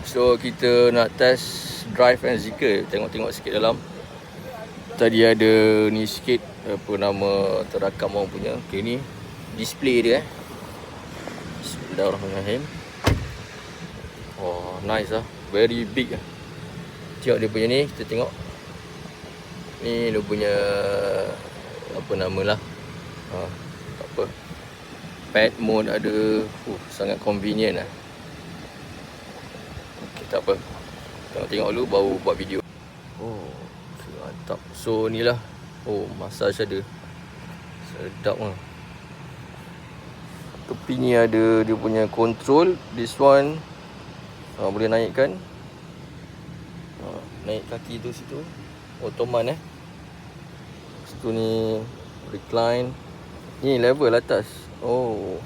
So kita nak test drive and Zeekr. Tengok-tengok sikit dalam. Tadi ada ni sikit, apa nama, terakam orang punya. Okay, ni display dia Bismillahirrahmanirrahim. Oh, nice lah. Very big lah. Tengok dia punya ni, kita tengok. Ni dia punya apa nama lah. Tak apa. Pad mode ada. Sangat convenient lah. Okay, tak apa. Tengok dulu baru buat video. Oh, mantap. So ni lah. Oh, massage ada. Sedap lah. Tepi ni ada dia punya control. This one boleh naikkan. Naik kaki tu situ. Ottoman Situ ni recline. Ni level atas. Oh.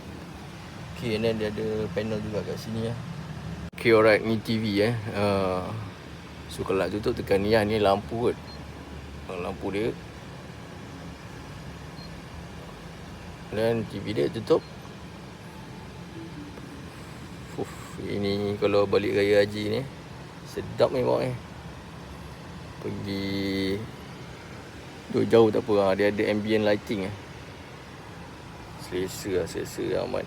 Okay, and then dia ada panel juga kat sini lah. Okay, alright. Ni TV So kalau nak tutup tekan ni lah. Ni lampu kot. Lampu dia. Dan TV dia tutup. Ini kalau balik raya haji ni sedap ni bawa ni. Pergi jauh tak apa. Dia ada ambient lighting Selesa amat.